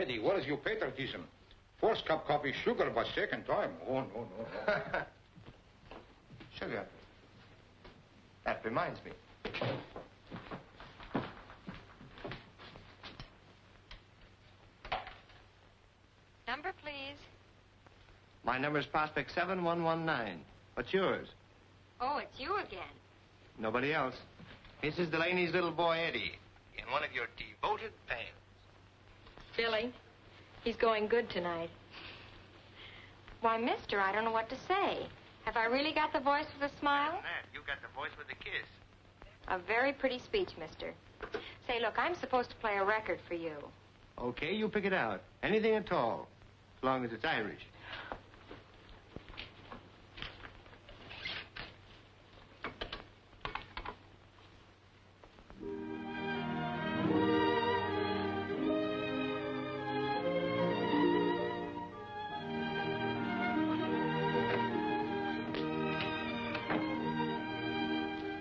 Eddie, what is your patriotism? First cup coffee, sugar, but second time. Oh, no. Sugar. That reminds me. Number, please. My number's Prospect 7119. What's yours? Oh, it's you again. Nobody else. Mrs. Delaney's little boy, Eddie, in one of your devoted fans. Billy, he's going good tonight. Why, mister, I don't know what to say. Have I really got the voice with a smile? That, you got the voice with a kiss. A very pretty speech, mister. Say, look, I'm supposed to play a record for you. Okay, you pick it out. Anything at all, as long as it's Irish.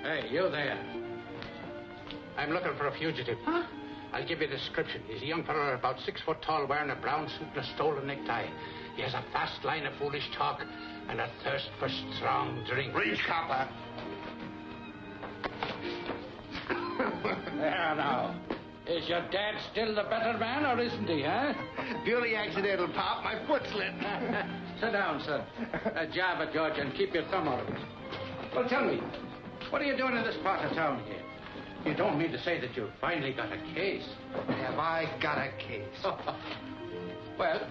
Hey, you there. I'm looking for a fugitive. Huh? I'll give you a description. He's a young fellow about 6 foot tall, wearing a brown suit and a stolen necktie. He has a fast line of foolish talk and a thirst for strong drink. Reach, copper. There now. Is your dad still the better man, or isn't he, huh? Purely accidental, Pop. My foot slipped. Sit down, sir. Java, George, and keep your thumb out of it. Well, tell me, what are you doing in this part of town here? You don't mean to say that you've finally got a case? Have I got a case? Well,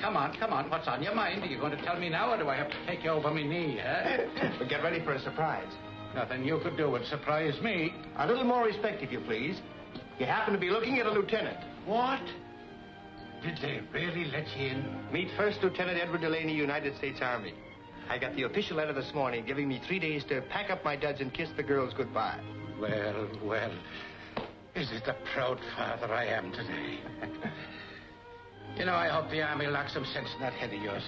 come on. What's on your mind? Are you going to tell me now, or do I have to take you over my knee, huh? But get ready for a surprise. Nothing you could do would surprise me. A little more respect, if you please. You happen to be looking at a lieutenant. What? Did they really let you in? Meet First Lieutenant Edward Delaney, United States Army. I got the official letter this morning giving me 3 days to pack up my duds and kiss the girls goodbye. Well, is it the proud father I am today? You know, I hope the Army locks some sense in that head of yours.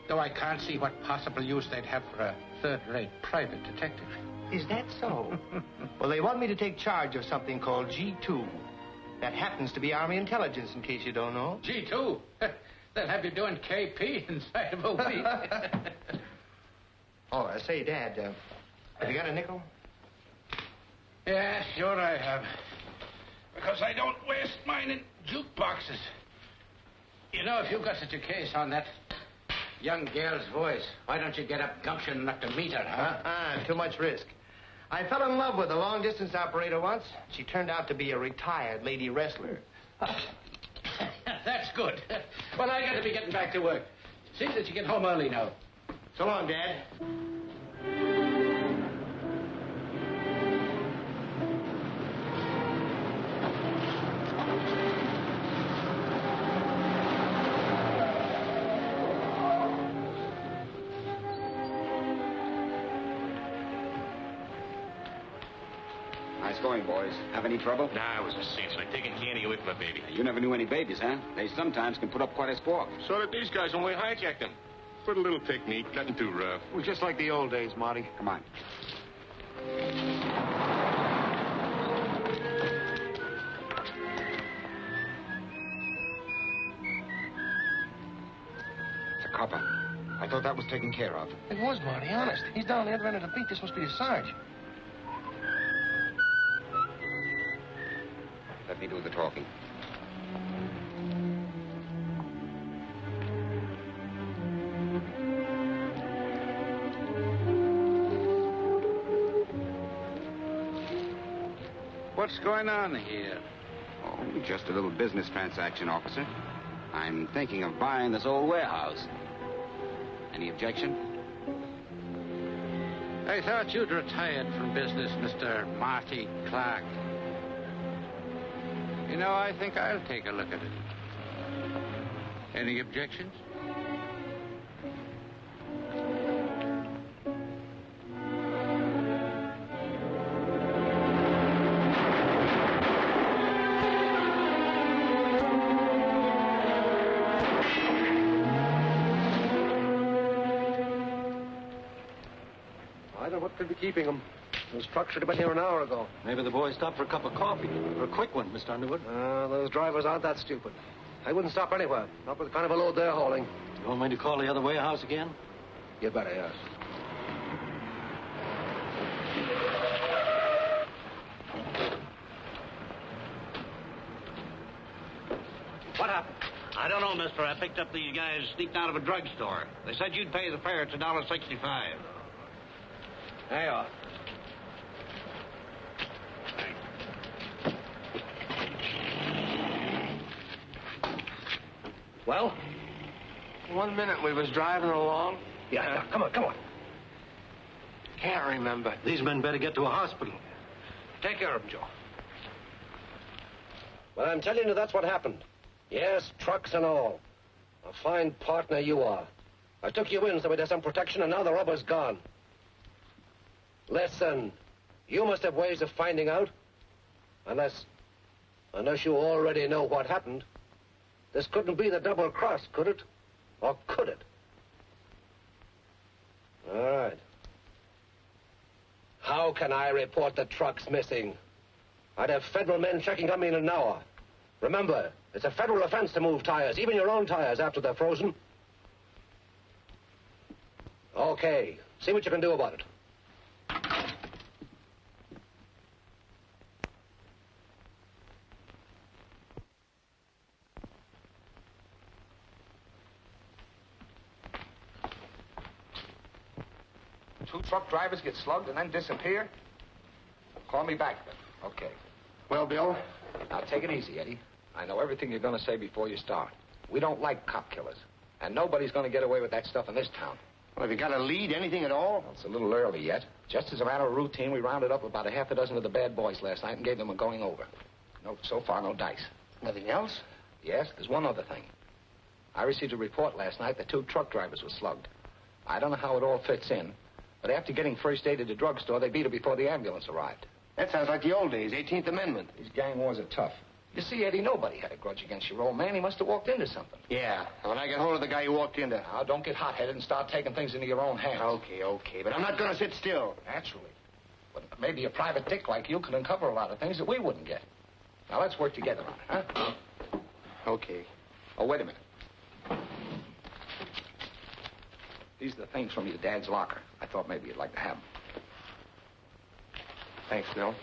Though I can't see what possible use they'd have for a third-rate private detective. Is that so? Well, they want me to take charge of something called G2. That happens to be Army intelligence, in case you don't know. G2? They'll have you doing KP inside of a week. Oh, say, Dad, have you got a nickel? Yeah, sure I have. Because I don't waste mine in jukeboxes. You know, if you've got such a case on that young girl's voice, why don't you get up gumption enough to meet her, huh? Too much risk. I fell in love with a long-distance operator once. She turned out to be a retired lady wrestler. That's good. Well, I got to be getting back to work. See that you get home early now. So long, Dad. Going, boys. Have any trouble? Nah, it was a cinch, like taking candy away from a baby. You never knew any babies, huh? They sometimes can put up quite a squawk. So did these guys when we hijacked them. Put a little technique, nothing too rough. Well, just like the old days, Marty. Come on. It's a copper. I thought that was taken care of. It was, Marty, honest. He's down the other end of the beat. This must be the Sarge. Let me do the talking. What's going on here? Oh, just a little business transaction, officer. I'm thinking of buying this old warehouse. Any objection? I thought you'd retired from business, Mr. Marty Clark. You know, I think I'll take a look at it. Any objections? I don't know what could be keeping them. Those trucks should have been here an hour ago. Maybe the boys stopped for a cup of coffee. Or a quick one, Mr. Underwood. Those drivers aren't that stupid. I wouldn't stop anywhere. Not with the kind of a load they're hauling. You want me to call the other warehouse again? You better, yes. What happened? I don't know, mister. I picked up these guys sneaked out of a drugstore. They said you'd pay the fare. It's $1.65. There you are. Well? 1 minute we was driving along. Yeah, come on. Can't remember. These men better get to a hospital. Take care of them, Joe. Well, I'm telling you, that's what happened. Yes, trucks and all. A fine partner you are. I took you in so we'd have some protection, and now the rubber's gone. Listen, you must have ways of finding out. Unless you already know what happened. This couldn't be the double cross, could it? Or could it? All right. How can I report the trucks missing? I'd have federal men checking on me in an hour. Remember, it's a federal offense to move tires, even your own tires, after they're frozen. Okay, see what you can do about it. Two truck drivers get slugged and then disappear? Call me back, then. Okay. Well, Bill? Now, take it easy, Eddie. I know everything you're going to say before you start. We don't like cop killers. And nobody's going to get away with that stuff in this town. Well, have you got a lead, anything at all? Well, it's a little early yet. Just as a matter of routine, we rounded up about a half a dozen of the bad boys last night and gave them a going over. No, so far, no dice. Nothing else? Yes, there's one other thing. I received a report last night that 2 truck drivers were slugged. I don't know how it all fits in, but after getting first aid at the drugstore, they beat her before the ambulance arrived. That sounds like the old days, 18th Amendment. These gang wars are tough. You see, Eddie, nobody had a grudge against your old man. He must have walked into something. Yeah, and when I get hold of the guy who walked in there. Now, don't get hot-headed and start taking things into your own hands. Okay, but I'm not going to sit still. Naturally. But maybe a private dick like you could uncover a lot of things that we wouldn't get. Now, let's work together on it, huh? Okay. Oh, wait a minute. These are the things from your dad's locker. I thought maybe you'd like to have them. Thanks, Bill.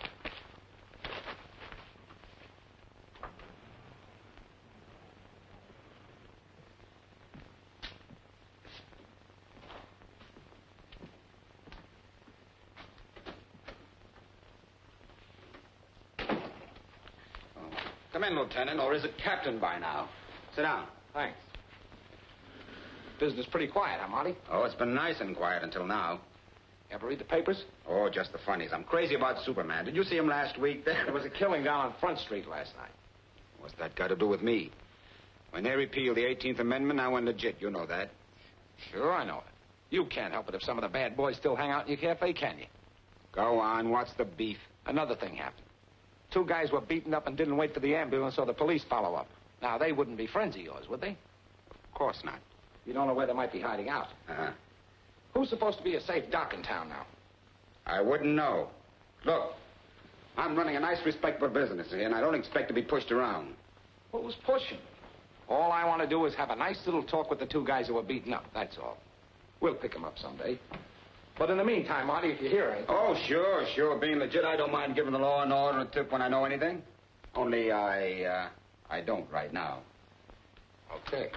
Come in, Lieutenant, or is it Captain by now? Sit down. Thanks. Business pretty quiet, huh, Monty? Oh, it's been nice and quiet until now. You ever read the papers? Oh, just the funnies. I'm crazy about Superman. Did you see him last week? There was a killing down on Front Street last night. What's that got to do with me? When they repealed the 18th Amendment, I went legit. You know that. Sure, I know it. You can't help it if some of the bad boys still hang out in your cafe, can you? Go on. What's the beef? Another thing happened. 2 guys were beaten up and didn't wait for the ambulance or the police follow up. Now, they wouldn't be friends of yours, would they? Of course not. You don't know where they might be hiding out. Uh-huh. Who's supposed to be a safe doc in town now? I wouldn't know. Look, I'm running a nice, respectable business here, and I don't expect to be pushed around. Who's pushing? All I want to do is have a nice little talk with the 2 guys who were beaten up, that's all. We'll pick them up someday. But in the meantime, Marty, if you hear anything... Oh, sure. Being legit, I don't mind giving the law and order a tip when I know anything. Only I don't right now. Okay.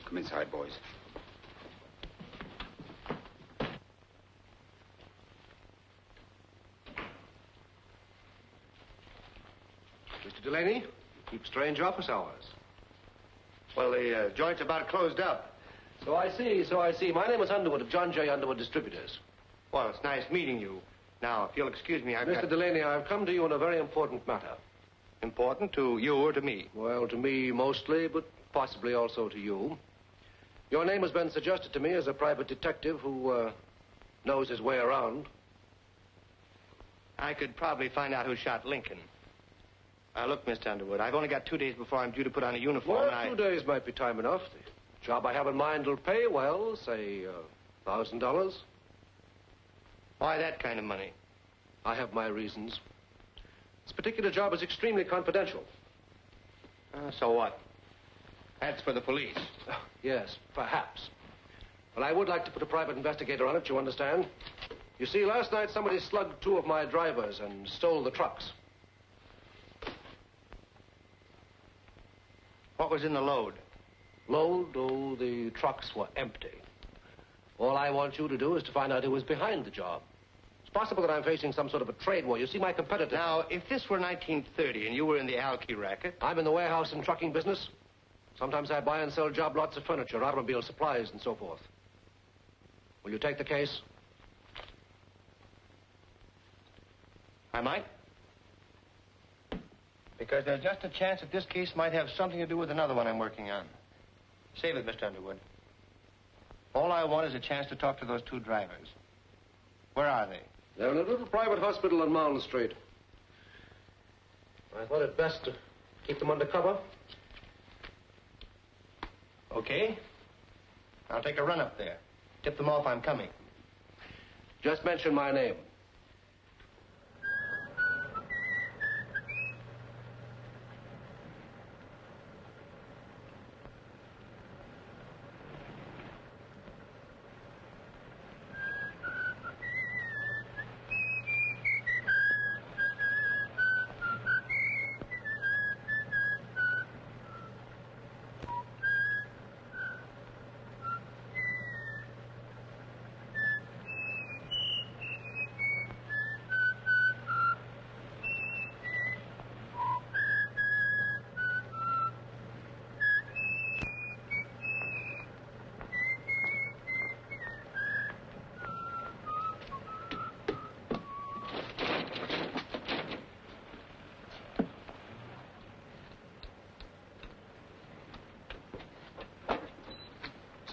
Come inside, boys. Mr. Delaney, you keep strange office hours. Well, the joint's about closed up. So I see. My name is Underwood of John J. Underwood Distributors. Well, it's nice meeting you. Now, if you'll excuse me, Mr. Delaney, I've come to you on a very important matter. Important to you or to me? Well, to me mostly, but possibly also to you. Your name has been suggested to me as a private detective who knows his way around. I could probably find out who shot Lincoln. Look, Mr. Underwood, I've only got 2 days before I'm due to put on a uniform. Well, 2 days might be time enough. Job I have in mind will pay, well, say, $1,000. Why that kind of money? I have my reasons. This particular job is extremely confidential. So what? That's for the police. Yes, perhaps. But I would like to put a private investigator on it, you understand? You see, last night somebody slugged 2 of my drivers and stole the trucks. What was in the load? Load? Oh, the trucks were empty. All I want you to do is to find out who was behind the job. It's possible that I'm facing some sort of a trade war. You see, my competitor... Now, if this were 1930 and you were in the alky racket... I'm in the warehouse and trucking business. Sometimes I buy and sell job lots of furniture, automobile supplies, and so forth. Will you take the case? I might. Because there's just a chance that this case might have something to do with another one I'm working on. Save it, Mr. Underwood. All I want is a chance to talk to those 2 drivers. Where are they? They're in a little private hospital on Mountain Street. I thought it best to keep them under cover. Okay. I'll take a run up there. Tip them off I'm coming. Just mention my name.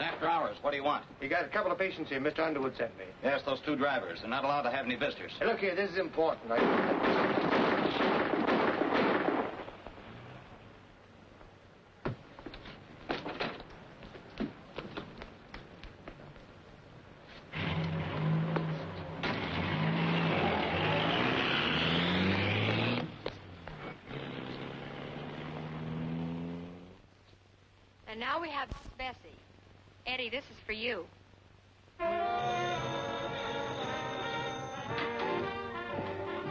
After hours. What do you want? You got a couple of patients here Mr. Underwood sent me. Yes, those 2 drivers. They're not allowed to have any visitors. Hey, look here, this is important. And now we have Bessie. Eddie, this is for you.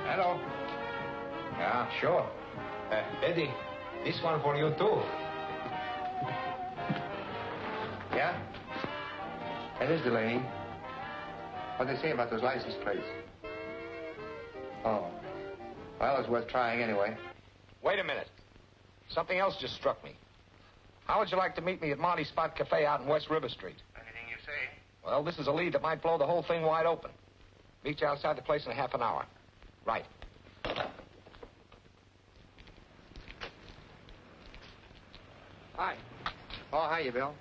Hello. Yeah, sure. Eddie, this one for you, too. Yeah? That is Delaney. What'd they say about those license plates? Oh. Well, it's worth trying anyway. Wait a minute. Something else just struck me. How would you like to meet me at Monty's Spot Cafe out in West River Street? Anything you say. Well, this is a lead that might blow the whole thing wide open. Meet you outside the place in half an hour. Right. Hi. Oh, hiya, Bill.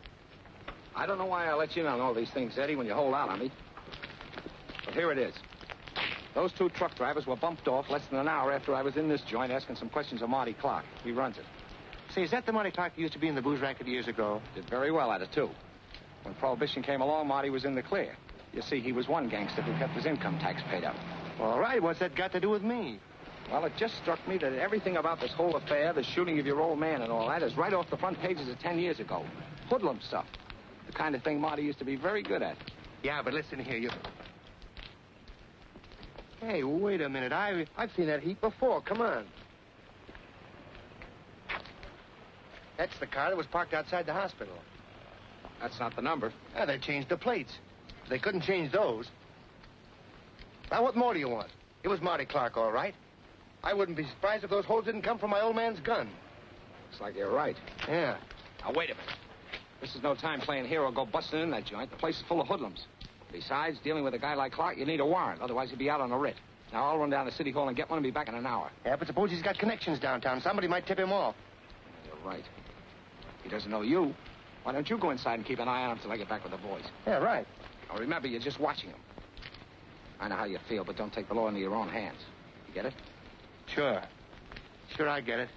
I don't know why I let you in on all these things, Eddie, when you hold out on me. But here it is. Those 2 truck drivers were bumped off less than an hour after I was in this joint asking some questions of Marty Clark. He runs it. Say, is that the Marty Clark who used to be in the booze racket years ago? Did very well at it, too. When Prohibition came along, Marty was in the clear. You see, he was one gangster who kept his income tax paid up. All right, what's that got to do with me? Well, it just struck me that everything about this whole affair, the shooting of your old man and all that, is right off the front pages of 10 years ago. Hoodlum stuff. The kind of thing Marty used to be very good at. Yeah, but listen here, you... Hey, wait a minute. I've seen that heap before. Come on. That's the car that was parked outside the hospital. That's not the number. Yeah, they changed the plates. They couldn't change those. Now, what more do you want? It was Marty Clark, all right. I wouldn't be surprised if those holes didn't come from my old man's gun. Looks like you're right. Yeah. Now, wait a minute. This is no time playing hero. Go busting in that joint. The place is full of hoodlums. Besides, dealing with a guy like Clark, you need a warrant. Otherwise, he'd be out on a writ. Now, I'll run down to City Hall and get one and be back in an hour. Yeah, but suppose he's got connections downtown. Somebody might tip him off. You're right. He doesn't know you. Why don't you go inside and keep an eye on him till I get back with the boys? Yeah, right. Now, remember, you're just watching him. I know how you feel, but don't take the law into your own hands. You get it? Sure. Sure, I get it.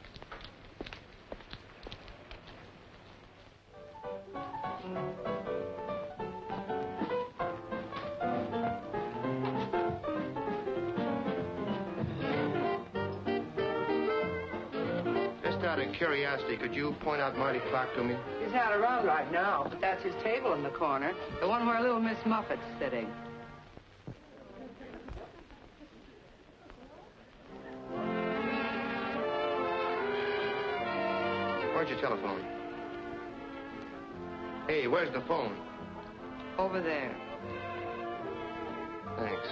Just out of curiosity, could you point out Marty Clark to me? He's not around right now, but that's his table in the corner. The one where little Miss Muffet's sitting. Where's your telephone? Hey, where's the phone? Over there. Thanks.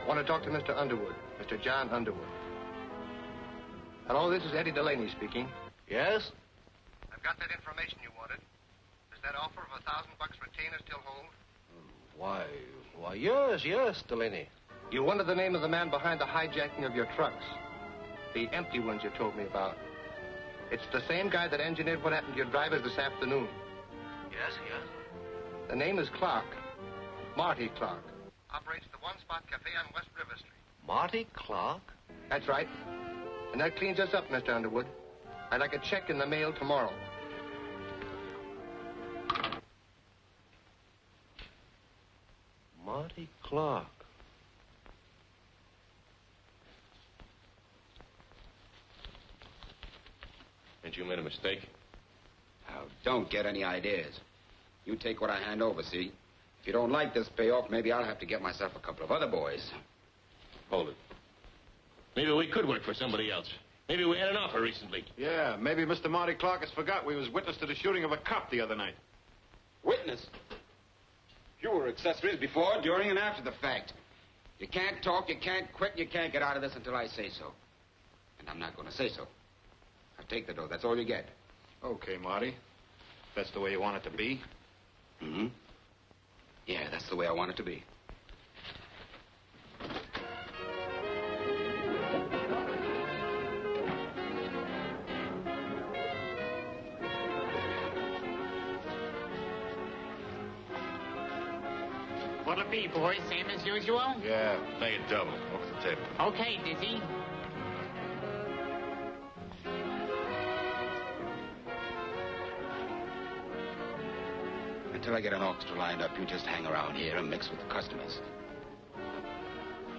I want to talk to Mr. Underwood, Mr. John Underwood. Hello, this is Eddie Delaney speaking. Yes? I've got that information you wanted. Does that offer of $1,000 retainer still hold? Why, yes, Delaney. You wanted the name of the man behind the hijacking of your trucks. The empty ones you told me about. It's the same guy that engineered what happened to your drivers this afternoon. Yes. The name is Clark. Marty Clark. Operates the One Spot Cafe on West River Street. Marty Clark? That's right. And that cleans us up, Mr. Underwood. I'd like a check in the mail tomorrow. Marty Clark. Ain't you made a mistake? Now, don't get any ideas. You take what I hand over, see? If you don't like this payoff, maybe I'll have to get myself a couple of other boys. Hold it. Maybe we could work for somebody else. Maybe we had an offer recently. Yeah, maybe Mr. Marty Clark has forgot we was witness to the shooting of a cop the other night. Witness? You were accessories before, during, and after the fact. You can't talk, you can't quit, you can't get out of this until I say so. And I'm not going to say so. Now take the dough, that's all you get. Okay, Marty. If that's the way you want it to be. Mm-hmm. Yeah, that's the way I want it to be. What'll it be, boys? Same as usual? Yeah. Pay it double. Off the table. Okay, Dizzy. Until I get an orchestra lined up, you just hang around here and mix with the customers.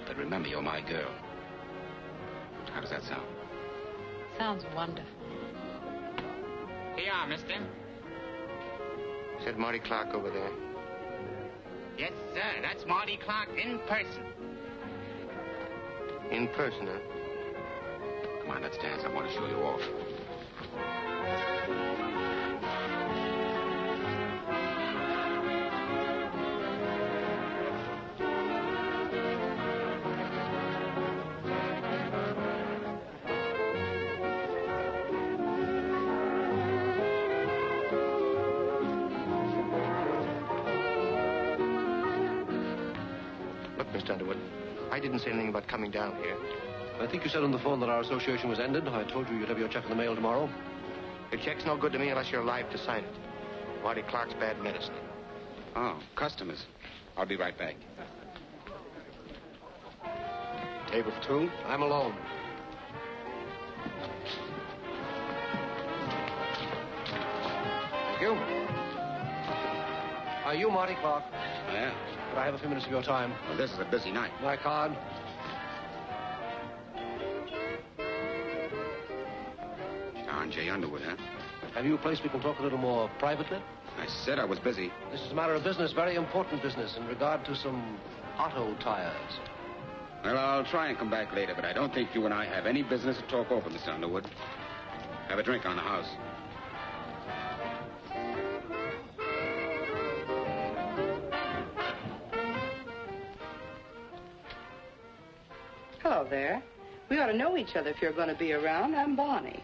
But remember, you're my girl. How does that sound? Sounds wonderful. Here you are, mister. Is that Marty Clark over there? Yes, sir. That's Marty Clark in person. In person, huh? Come on, let's dance. I want to show you off. Mr. Underwood, I didn't say anything about coming down here. I think you said on the phone that our association was ended. I told you you'd have your check in the mail tomorrow. Your check's no good to me unless you're alive to sign it. Marty Clark's bad medicine. Oh, customers. I'll be right back. Table 2. I'm alone. Thank you. Are you Marty Clark? Yeah? Could I have a few minutes of your time? Well, this is a busy night. My card. John J. Underwood, huh? Have you a place we can talk a little more privately? I said I was busy. This is a matter of business, very important business, in regard to some auto tires. Well, I'll try and come back later, but I don't think you and I have any business to talk over, Mr. Underwood. Have a drink on the house. Hello there. We ought to know each other if you're going to be around. I'm Bonnie.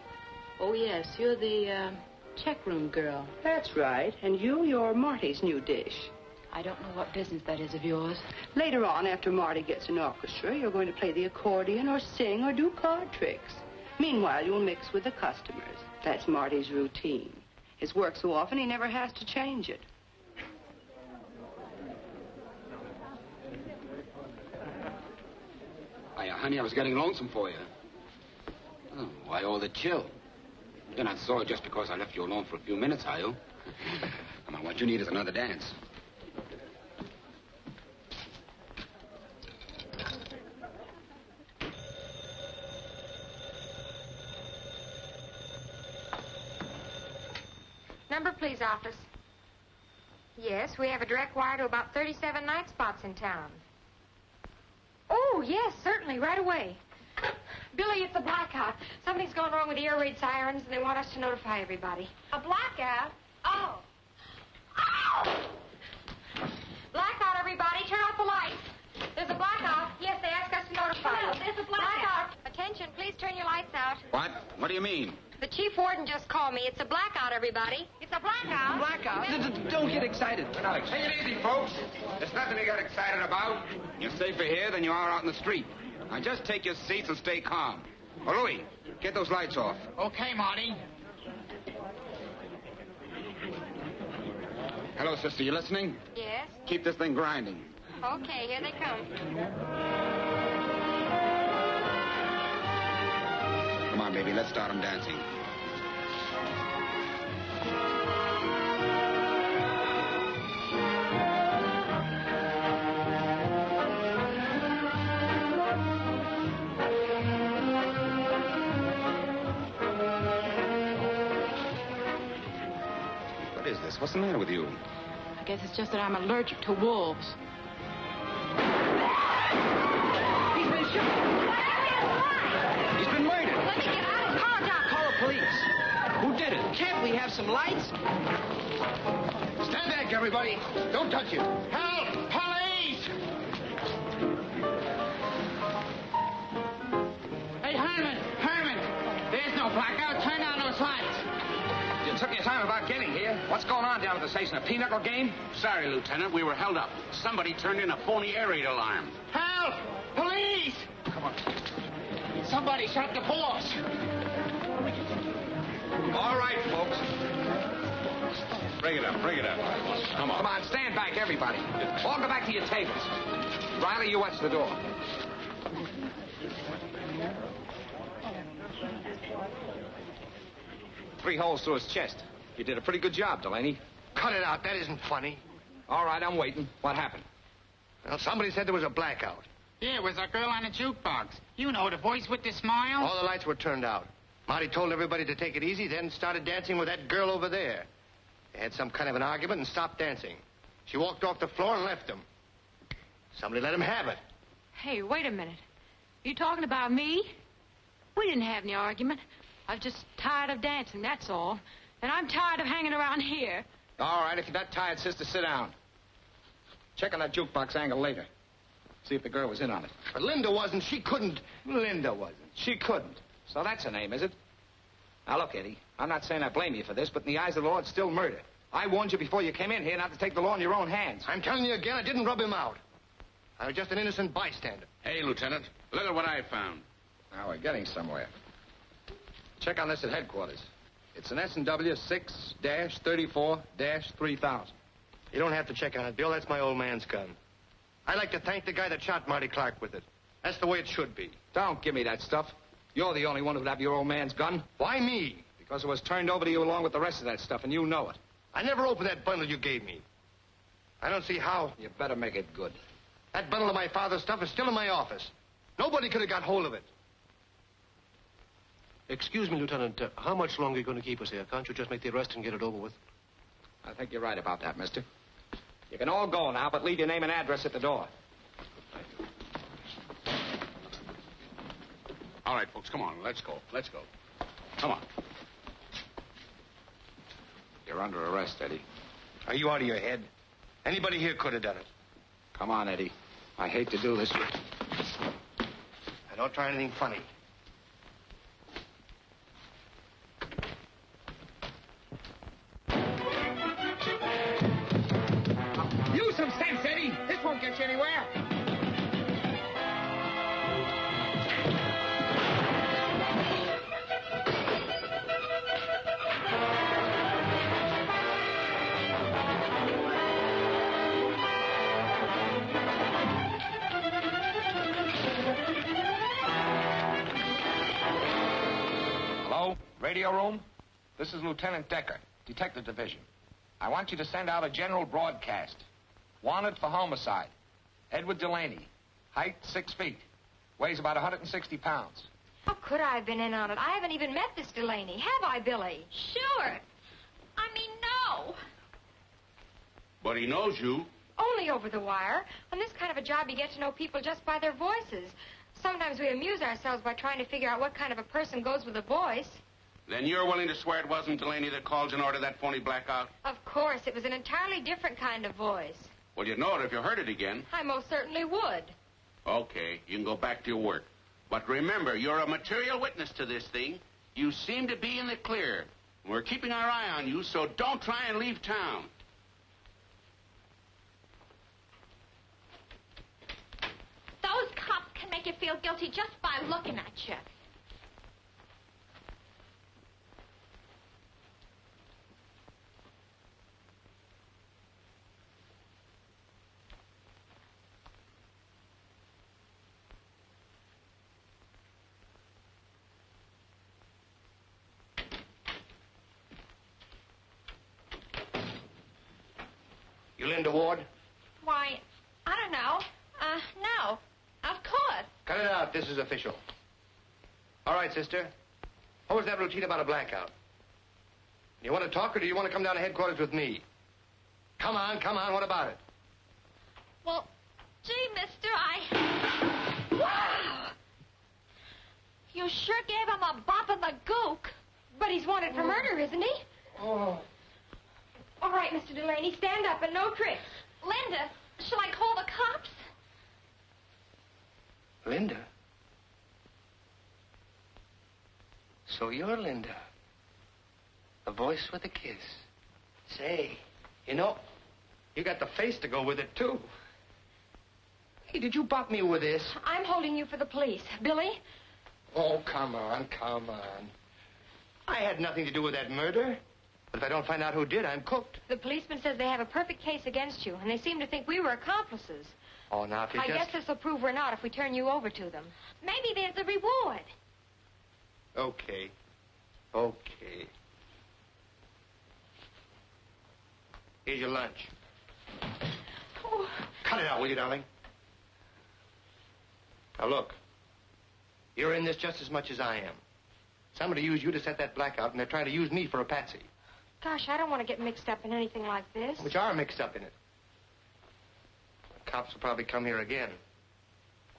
Oh, yes. You're the check room girl. That's right. And you're Marty's new dish. I don't know what business that is of yours. Later on, after Marty gets an orchestra, you're going to play the accordion or sing or do card tricks. Meanwhile, you'll mix with the customers. That's Marty's routine. His work so often, he never has to change it. Hiya, honey, I was getting lonesome for you. Oh, why all the chill? You're not sore just because I left you alone for a few minutes, are you? Come on, what you need is another dance. Number, please, office. Yes, we have a direct wire to about 37 night spots in town. Oh, yes, certainly, right away. Billy, it's a blackout. Something's gone wrong with the air raid sirens, and they want us to notify everybody. A blackout? Oh. Ow! Blackout, everybody. Turn off the lights. There's a blackout. Yes, they asked us to notify you. There's a blackout. Attention, please turn your lights out. What? What do you mean? The chief warden just called me. It's a blackout, everybody. It's a blackout. Blackout? Don't get excited. Take it easy, folks. There's nothing to get excited about. You're safer here than you are out in the street. Now, just take your seats and stay calm. Oh, Louis, get those lights off. Okay, Marty. Hello, sister. You listening? Yes? Keep this thing grinding. Okay, here they come. Come on, baby. Let's start them dancing. What is this? What's the matter with you? I guess it's just that I'm allergic to wolves. He's been shot. He's been murdered. Let me get out. Call down. Call the police. Who did it? Can't we have some lights? Stand back, everybody. Don't touch him. Help! Police! Hey, Herman! There's no blackout. Turn down those lights. You took your time about getting here. What's going on down at the station? A pinochle game? Sorry, Lieutenant. We were held up. Somebody turned in a phony air raid alarm. Help! Police! Come on. Somebody shot the boss. All right, folks. Bring it up, bring it up. Come on. Come on, stand back, everybody. All go back to your tables. Riley, you watch the door. Three holes through his chest. You did a pretty good job, Delaney. Cut it out. That isn't funny. All right, I'm waiting. What happened? Well, somebody said there was a blackout. Yeah, it was a girl on a jukebox. You know, the voice with the smile. All the lights were turned out. Marty told everybody to take it easy, then started dancing with that girl over there. They had some kind of an argument and stopped dancing. She walked off the floor and left him. Somebody let him have it. Hey, wait a minute. You talking about me? We didn't have any argument. I was just tired of dancing, that's all. And I'm tired of hanging around here. All right, if you're not tired, sister, sit down. Check on that jukebox angle later. See if the girl was in on it. But Linda wasn't. She couldn't. Linda wasn't. She couldn't. So that's her name, is it? Now, look, Eddie, I'm not saying I blame you for this, but in the eyes of the law, it's still murder. I warned you before you came in here not to take the law in your own hands. I'm telling you again, I didn't rub him out. I was just an innocent bystander. Hey, Lieutenant, look at what I found. Now, we're getting somewhere. Check on this at headquarters. It's an S&W 6-34-3000. You don't have to check on it, Bill. That's my old man's gun. I'd like to thank the guy that shot Marty Clark with it. That's the way it should be. Don't give me that stuff. You're the only one who'd have your old man's gun. Why me? Because it was turned over to you along with the rest of that stuff, and you know it. I never opened that bundle you gave me. I don't see how. You better make it good. That bundle of my father's stuff is still in my office. Nobody could have got hold of it. Excuse me, Lieutenant. How much longer are you going to keep us here? Can't you just make the arrest and get it over with? I think you're right about that, mister. You can all go now, but leave your name and address at the door. All right, folks, come on. Let's go. Let's go. Come on. You're under arrest, Eddie. Are you out of your head? Anybody here could have done it. Come on, Eddie. I hate to do this. Now, don't try anything funny. Use some sense, Eddie. This won't get you anywhere. Radio room? This is Lieutenant Decker, Detective Division. I want you to send out a general broadcast. Wanted for homicide. Edward Delaney. Height 6 feet. Weighs about 160 pounds. How could I have been in on it? I haven't even met this Delaney. Have I, Billy? Sure. I mean, no. But he knows you. Only over the wire. On this kind of a job, you get to know people just by their voices. Sometimes we amuse ourselves by trying to figure out what kind of a person goes with a voice. Then you're willing to swear it wasn't Delaney that called and ordered that phony blackout? Of course. It was an entirely different kind of voice. Well, you'd know it if you heard it again. I most certainly would. Okay, you can go back to your work. But remember, you're a material witness to this thing. You seem to be in the clear. We're keeping our eye on you, so don't try and leave town. Those cops can make you feel guilty just by looking at you. You Linda Ward? Why, I don't know. No. Of course. Cut it out. This is official. All right, sister. What was that routine about a blackout? You want to talk, or do you want to come down to headquarters with me? Come on, come on. What about it? Well, gee, mister, Wow! You sure gave him a bop in the gook. But he's wanted for murder, isn't he? Oh. All right, Mr. Delaney, stand up and no tricks. Linda, shall I call the cops? Linda? So you're Linda. The voice with a kiss. Say, you know, you got the face to go with it, too. Hey, did you bop me with this? I'm holding you for the police. Billy? Oh, come on, come on. I had nothing to do with that murder. But if I don't find out who did, I'm cooked. The policeman says they have a perfect case against you, and they seem to think we were accomplices. Oh, now, if you I guess this will prove we're not if we turn you over to them. Maybe there's a reward. Okay. Okay. Here's your lunch. Oh. Cut it out, will you, darling? Now, look. You're in this just as much as I am. Somebody used you to set that blackout, and they're trying to use me for a patsy. Gosh, I don't want to get mixed up in anything like this. Which are mixed up in it. The cops will probably come here again.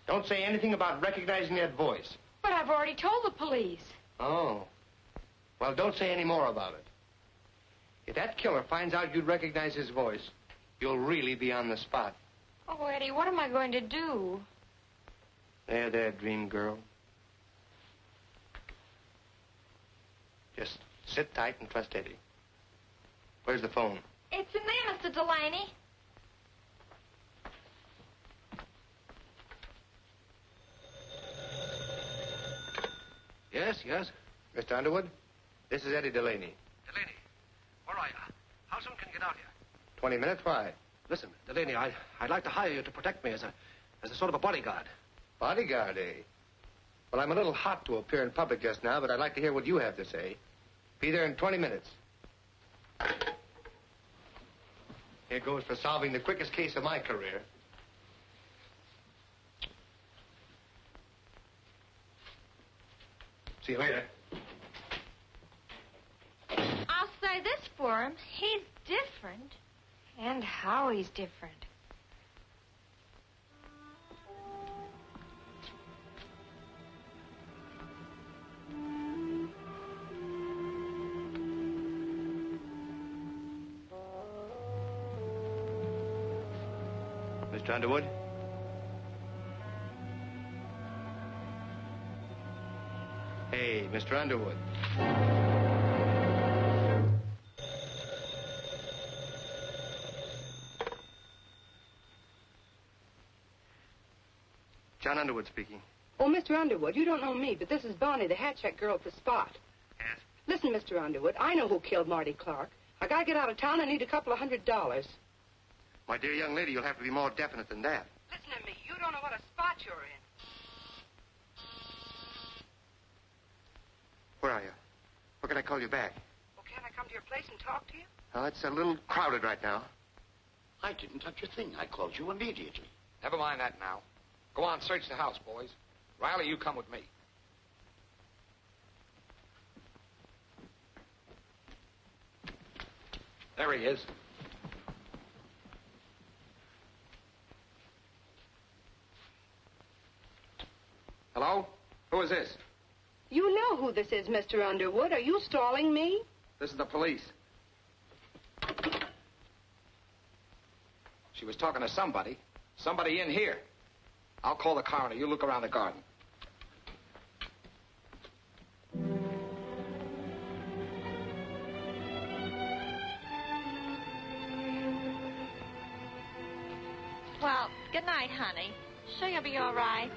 Don't say anything about recognizing that voice. But I've already told the police. Oh. Well, don't say any more about it. If that killer finds out you'd recognize his voice, you'll really be on the spot. Oh, Eddie, what am I going to do? There, dream girl. Just sit tight and trust Eddie. Where's the phone? It's in there, Mr. Delaney. Yes, yes. Mr. Underwood, this is Eddie Delaney. Delaney, where are you? How soon can you get out here? 20 minutes? Why? Listen, Delaney, I'd like to hire you to protect me as a sort of a bodyguard. Bodyguard, eh? Well, I'm a little hot to appear in public just now, but I'd like to hear what you have to say. Be there in 20 minutes. Here goes for solving the quickest case of my career. See you later. I'll say this for him. He's different. And how he's different. Mr. Underwood? Hey, Mr. Underwood. John Underwood speaking. Oh, Mr. Underwood, you don't know me, but this is Bonnie, the hat check girl at the spot. Yes? Listen, Mr. Underwood, I know who killed Marty Clark. I gotta get out of town. I need a couple of $100. My dear young lady, you'll have to be more definite than that. Listen to me. You don't know what a spot you're in. Where are you? What can I call you back? Well, can't I come to your place and talk to you? Oh, it's a little crowded right now. I didn't touch a thing. I called you immediately. Never mind that now. Go on, search the house, boys. Riley, you come with me. There he is. Hello? Who is this? You know who this is, Mr. Underwood. Are you stalling me? This is the police. She was talking to somebody. Somebody in here. I'll call the coroner. You look around the garden. Well, good night, honey. Sure you'll be all right?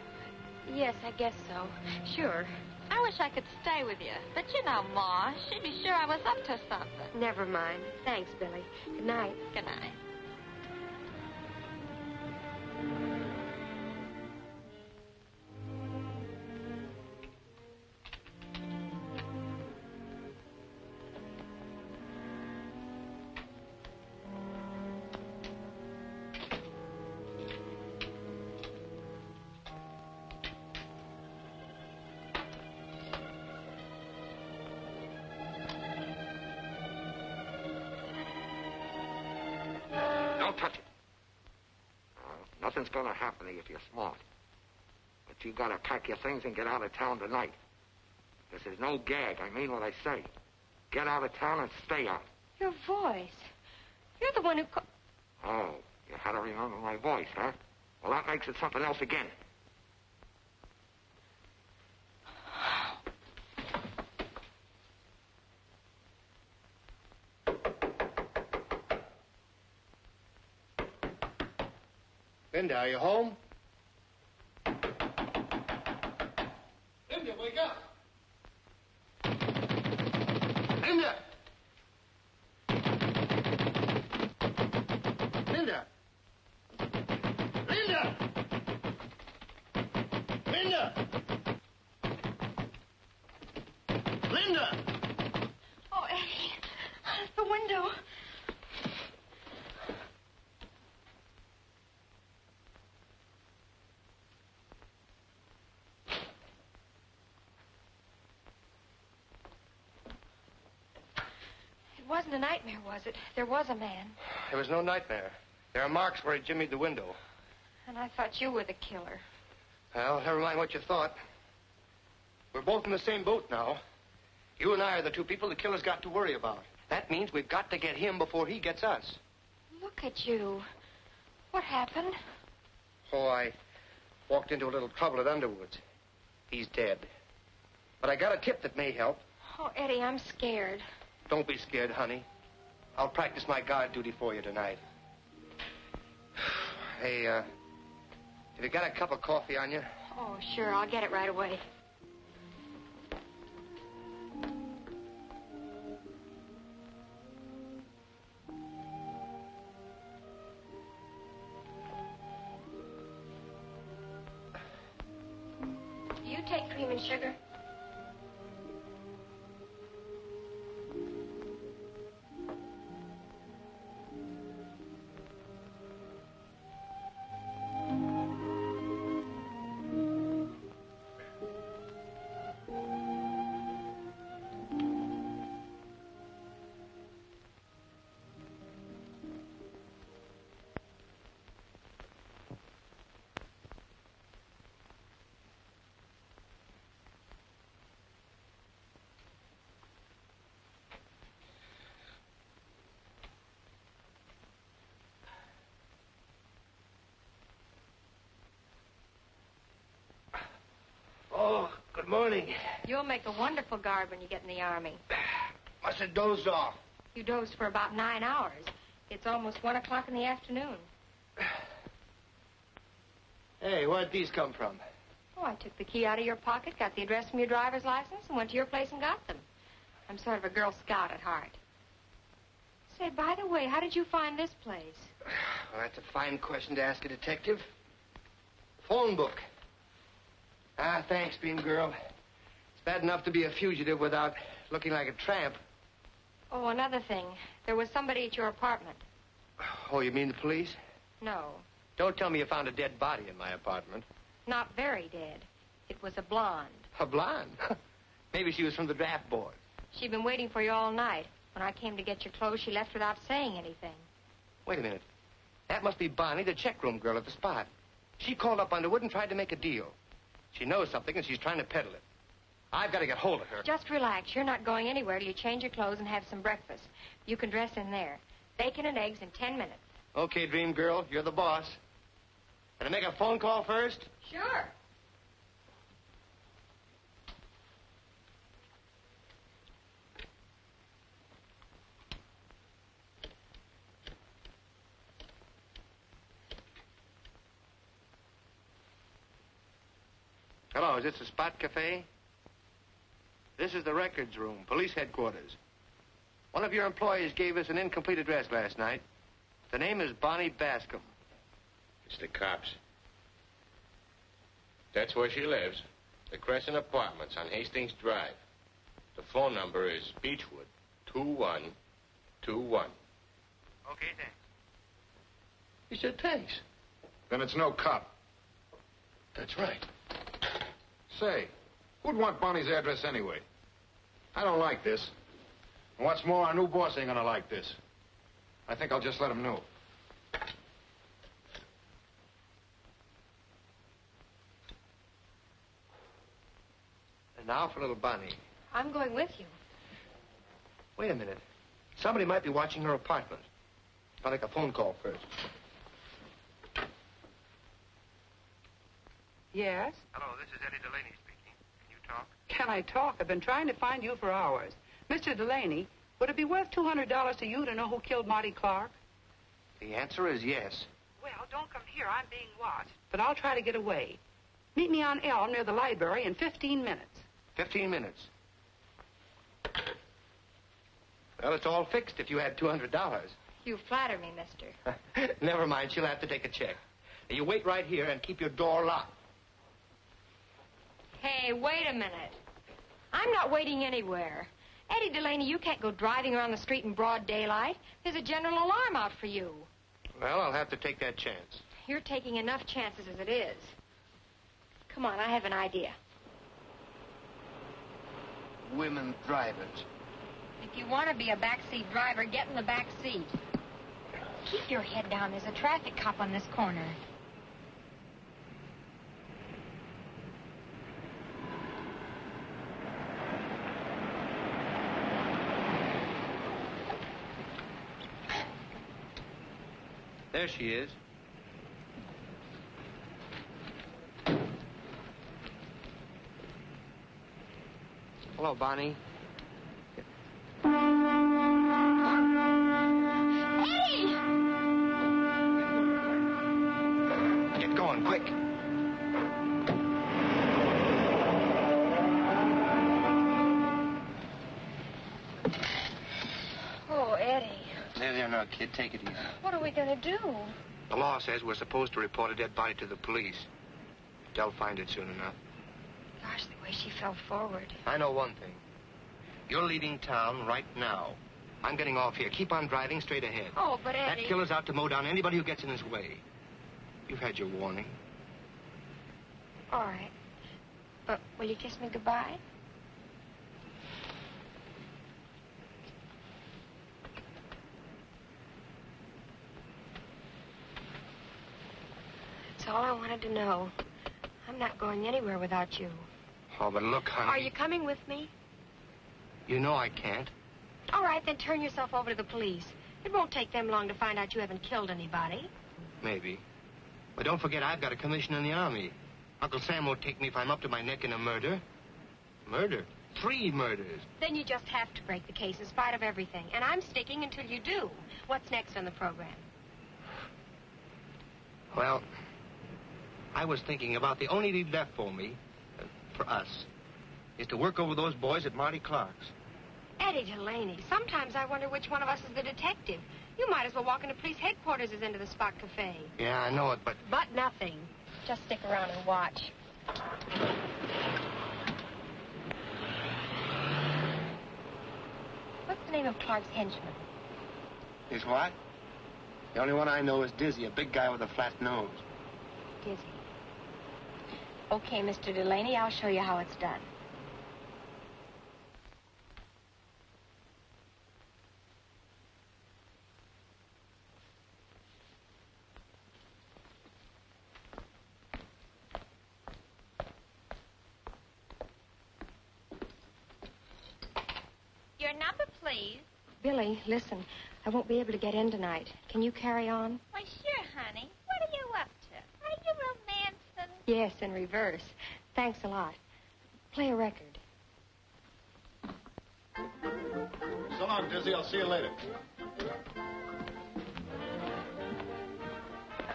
Yes, I guess so. Sure. I wish I could stay with you. But you know, Ma, she'd be sure I was up to something. Never mind. Thanks, Billy. Good night. Good night. Don't touch it. Nothing's going to happen to you if you're smart. But you got to pack your things and get out of town tonight. This is no gag. I mean what I say. Get out of town and stay out. Your voice. You're the one who... Oh, you had to remember my voice, huh? Well, that makes it something else again. Linda, are you home? Linda, wake up! Linda! Linda! Linda! Linda! Linda! Oh, Eddie, the window. It wasn't a nightmare, was it? There was a man. There was no nightmare. There are marks where he jimmied the window. And I thought you were the killer. Well, never mind what you thought. We're both in the same boat now. You and I are the two people the killer's got to worry about. That means we've got to get him before he gets us. Look at you. What happened? Oh, I walked into a little trouble at Underwood's. He's dead. But I got a tip that may help. Oh, Eddie, I'm scared. Don't be scared, honey. I'll practice my guard duty for you tonight. Hey, have you got a cup of coffee on you? Oh, sure. I'll get it right away. You take cream and sugar. Oh, good morning. You'll make a wonderful guard when you get in the Army. Must have dozed off. You dozed for about 9 hours. It's almost 1 o'clock in the afternoon. Hey, where'd these come from? Oh, I took the key out of your pocket, got the address from your driver's license, and went to your place and got them. I'm sort of a Girl Scout at heart. Say, by the way, how did you find this place? Well, that's a fine question to ask a detective. Phone book. Ah, thanks, being girl. It's bad enough to be a fugitive without looking like a tramp. Oh, another thing. There was somebody at your apartment. Oh, you mean the police? No, Don't tell me you found a dead body in my apartment. not very dead. It was a blonde. A blonde? Maybe she was from the draft board. She'd been waiting for you all night. When I came to get your clothes, she left without saying anything. Wait a minute. That must be Bonnie, the checkroom girl at the spot. She called up Underwood and tried to make a deal. She knows something, and she's trying to peddle it. I've got to get hold of her. Just relax. You're not going anywhere till you change your clothes and have some breakfast. You can dress in there. Bacon and eggs in 10 minutes. Okay, dream girl, you're the boss. Can I make a phone call first? Sure. Hello, is this the Spot Cafe? This is the records room, police headquarters. One of your employees gave us an incomplete address last night. The name is Bonnie Bascom. It's the cops. That's where she lives. The Crescent Apartments on Hastings Drive. The phone number is Beechwood 2121. Okay, thanks. He said thanks. Then it's no cop. That's right. Say, who'd want Bonnie's address anyway? I don't like this. And what's more, our new boss ain't gonna like this. I think I'll just let him know. And now for little Bonnie. I'm going with you. Wait a minute. Somebody might be watching her apartment. I'll make a phone call first. Yes? Hello, this is Eddie Delaney speaking. Can you talk? Can I talk? I've been trying to find you for hours. Mr. Delaney, would it be worth $200 to you to know who killed Marty Clark? The answer is yes. Well, don't come here. I'm being watched. But I'll try to get away. Meet me on Elm near the library in 15 minutes. 15 minutes. Well, it's all fixed if you had $200. You flatter me, mister. Never mind. She'll have to take a check. Now, you wait right here and keep your door locked. Hey, wait a minute. I'm not waiting anywhere. Eddie Delaney, you can't go driving around the street in broad daylight. There's a general alarm out for you. Well, I'll have to take that chance. You're taking enough chances as it is. Come on, I have an idea. Women drivers. If you want to be a backseat driver, get in the back seat. Keep your head down. There's a traffic cop on this corner. There she is. Hello, Bonnie. Eddie! Get going, quick. Oh, Eddie. There, now, kid. Take it easy. What are we going to do? The law says we're supposed to report a dead body to the police. They'll find it soon enough. Gosh, the way she fell forward. I know one thing. You're leaving town right now. I'm getting off here. Keep on driving straight ahead. Oh, but Eddie... That killer's out to mow down anybody who gets in his way. You've had your warning. All right. But will you kiss me goodbye? That's all I wanted to know. I'm not going anywhere without you. Oh, but look, honey. Are you coming with me? You know I can't. All right, then turn yourself over to the police. It won't take them long to find out you haven't killed anybody. Maybe. But don't forget, I've got a commission in the Army. Uncle Sam won't take me if I'm up to my neck in a murder. Murder? 3 murders. Then you just have to break the case in spite of everything. And I'm sticking until you do. What's next on the program? Well, I was thinking about the only lead left for me, for us, is to work over those boys at Marty Clark's. Eddie Delaney, sometimes I wonder which one of us is the detective. You might as well walk into police headquarters as into the Spot Cafe. Yeah, I know it, but... But nothing. Just stick around and watch. name of Clark's henchman? His what? The only one I know is Dizzy, a big guy with a flat nose. Dizzy. Okay, Mr. Delaney, I'll show you how it's done. Your number, please. Billy, listen, I won't be able to get in tonight. Can you carry on? Why, sure, honey. What are you up to? Are you romancing? Yes, in reverse. Thanks a lot. Play a record. So long, Dizzy. I'll see you later.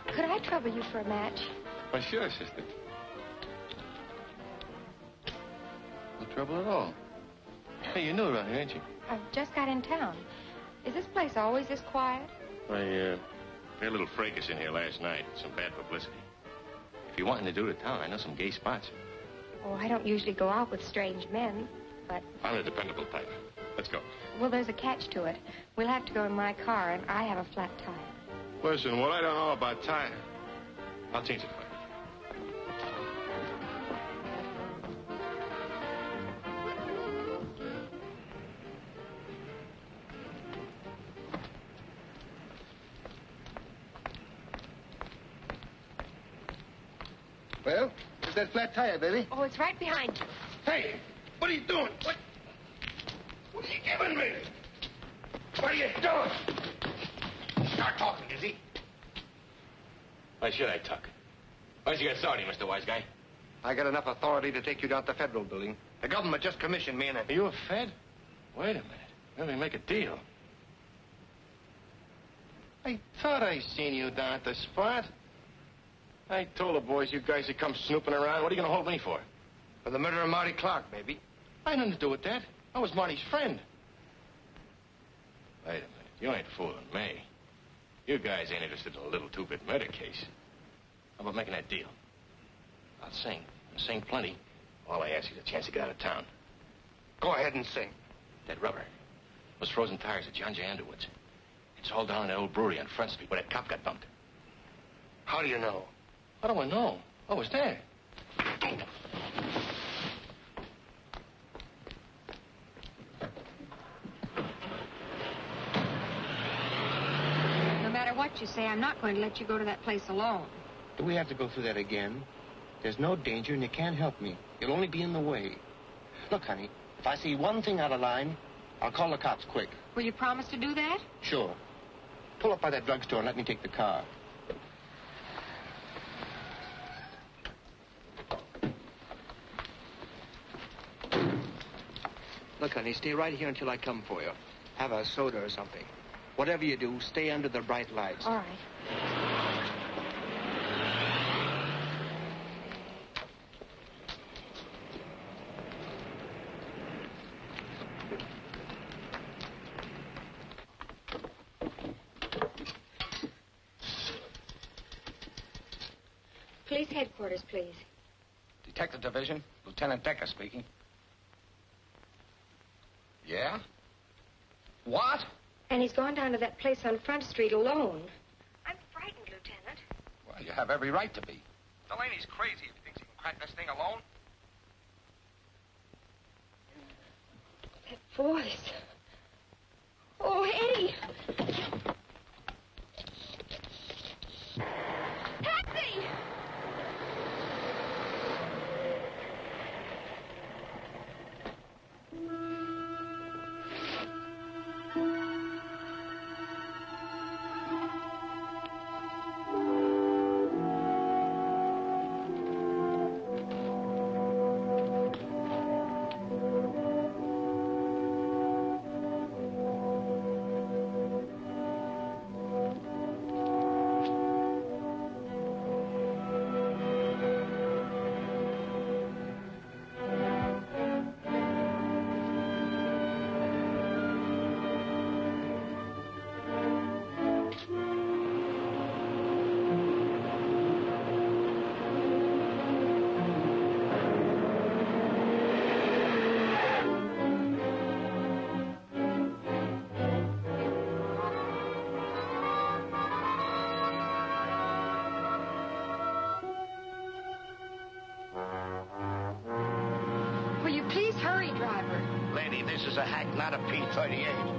Could I trouble you for a match? Why, sure, sister. No trouble at all. Hey, you're new around here, ain't you? I've just got in town. Is this place always this quiet? I, had a little fracas in here last night. Some bad publicity. If you're wanting to do the town, I know some gay spots. Oh, I don't usually go out with strange men, but... I'm a dependable type. Let's go. Well, there's a catch to it. We'll have to go in my car, and I have a flat tire. Listen, what I don't know about tire, I'll change it for you. Well, there's that flat tire, baby. Oh, it's right behind you. Hey, what are you doing? What are you giving me? What are you doing? Start talking, Dizzy. Why should I talk? Why'd you get authority, Mr. Wise Guy? I got enough authority to take you down to the federal building. The government just commissioned me and Are you a Fed? Wait a minute. Let me make a deal. I thought I seen you down at the spot. I told the boys you guys had come snooping around. What are you going to hold me for? For the murder of Marty Clark, maybe. I had nothing to do with that. I was Marty's friend. Wait a minute. You ain't fooling me. You guys ain't interested in a little two-bit murder case. How about making that deal? I'll sing. I'll sing plenty. All I ask is a chance to get out of town. Go ahead and sing. That rubber. Those frozen tires at John J. Underwood's. It's all down in that old brewery on Front Street where that cop got bumped. How do you know? How do I know? I was there. No matter what you say, I'm not going to let you go to that place alone. Do we have to go through that again? There's no danger, and you can't help me. You'll only be in the way. Look, honey, if I see one thing out of line, I'll call the cops quick. Will you promise to do that? Sure. Pull up by that drugstore and let me take the car. Look, honey, stay right here until I come for you. Have a soda or something. Whatever you do, stay under the bright lights. All right. Police headquarters, please. Detective Division, Lieutenant Decker speaking. Yeah? What? And he's gone down to that place on Front Street alone. I'm frightened, Lieutenant. Well, you have every right to be. Delaney's crazy if he thinks he can crack this thing alone. That voice. Oh, Eddie! Taxi! driver. Lady, this is a hack, not a P-38.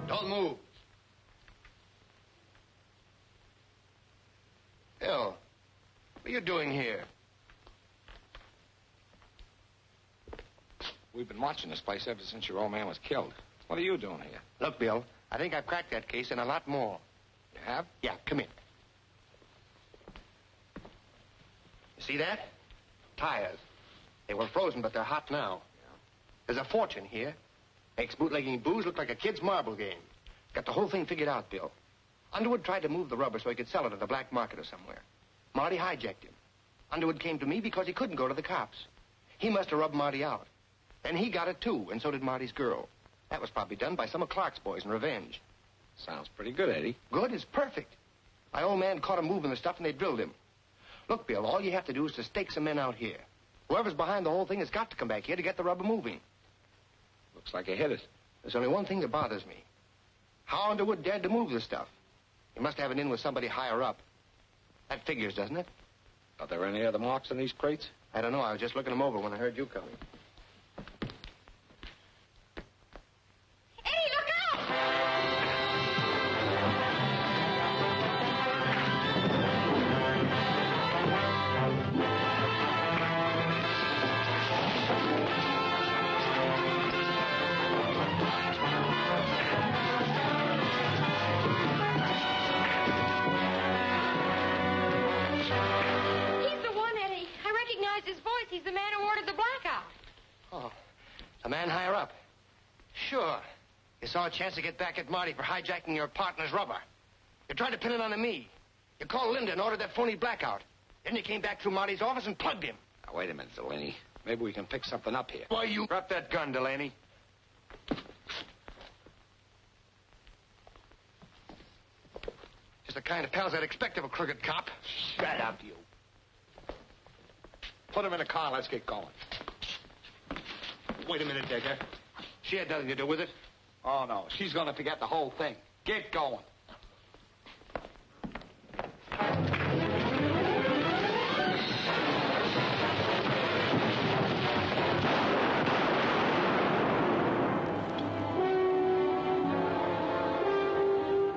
Don't move. Bill, what are you doing here? We've been watching this place ever since your old man was killed. What are you doing here? Look, Bill, I think I've cracked that case and a lot more. You have? Yeah, come in. You see that? Tires. They were frozen, but they're hot now. Yeah. There's a fortune here. Makes bootlegging booze look like a kid's marble game. Got the whole thing figured out, Bill. Underwood tried to move the rubber so he could sell it at the black market or somewhere. Marty hijacked him. Underwood came to me because he couldn't go to the cops. He must have rubbed Marty out. Then he got it, too, and so did Marty's girl. That was probably done by some of Clark's boys in revenge. Sounds pretty good, Eddie. Good is perfect. My old man caught him moving the stuff, and they drilled him. Look, Bill, all you have to do is to stake some men out here. Whoever's behind the whole thing has got to come back here to get the rubber moving. Looks like you hit it. There's only one thing that bothers me. How Underwood dared to move the stuff? He must have it in with somebody higher up. That figures, doesn't it? Are there any other marks on these crates? I don't know. I was just looking them over when I heard you coming. Eddie, look out! His voice. He's the man who ordered the blackout. Oh, the man higher up. Sure. You saw a chance to get back at Marty for hijacking your partner's rubber. You tried to pin it on me. You called Linda and ordered that phony blackout. Then you came back through Marty's office and plugged him. Now, wait a minute, Delaney. Maybe we can pick something up here. Why, you... Drop that gun, Delaney. Just the kind of pals I'd expect of a crooked cop. Shut up, you. Put him in a car. Let's get going. Wait a minute, Decker. She had nothing to do with it. Oh, no. She's going to forget the whole thing. Get going.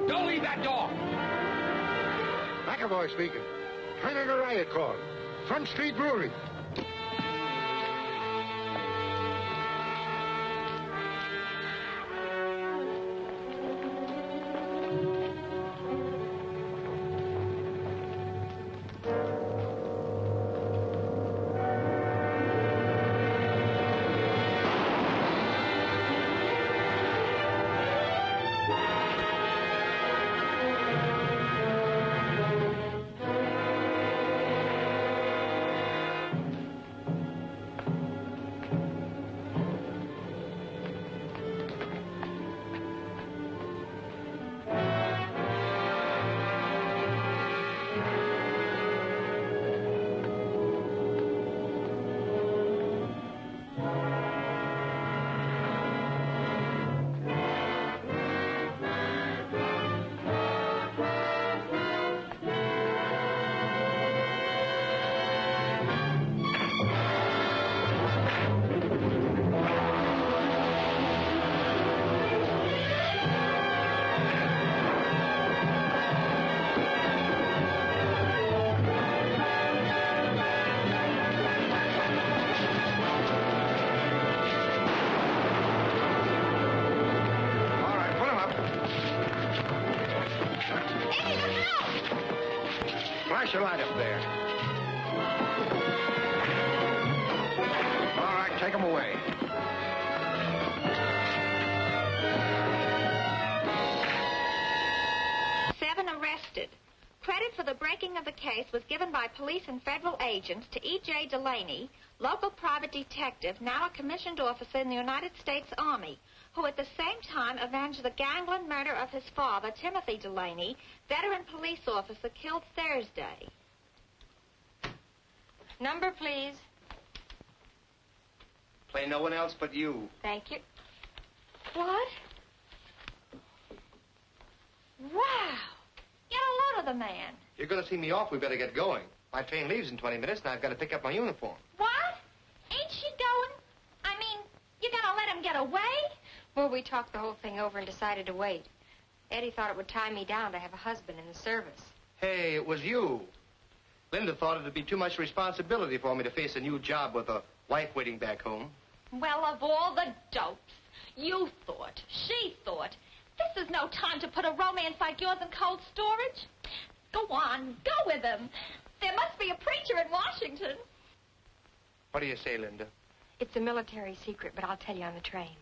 Don't leave that door. McAvoy speaking. Kind of a riot call. Front Street Brewery. Flash your light up there. All right, take them away. Seven arrested. Credit for the breaking of the case was given by police and federal agents to E.J. Delaney, local private detective, now a commissioned officer in the United States Army, who at the same time avenged the gangland murder of his father, Timothy Delaney, veteran police officer killed Thursday. Number, please. Play no one else but you. Thank you. What? Wow! Get a load of the man. You're going to see me off. We better get going. My train leaves in 20 minutes, and I've got to pick up my uniform. What? Ain't she going? I mean, you gonna let him get away? Well, we talked the whole thing over and decided to wait. Eddie thought it would tie me down to have a husband in the service. Hey, it was you. Linda thought it'd be too much responsibility for me to face a new job with a wife waiting back home. Well, of all the dopes. You thought, she thought, this is no time to put a romance like yours in cold storage. Go on, go with him. There must be a preacher in Washington. What do you say, Linda? It's a military secret, but I'll tell you on the train.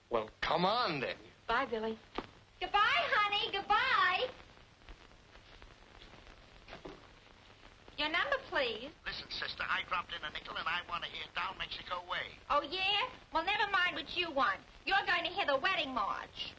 Well, come on, then. Bye, Billy. Goodbye, honey, goodbye. Your number, please. Listen, sister, I dropped in a nickel and I want to hear Down Mexico Way. Oh, yeah? Well, never mind what you want. You're going to hear the wedding march.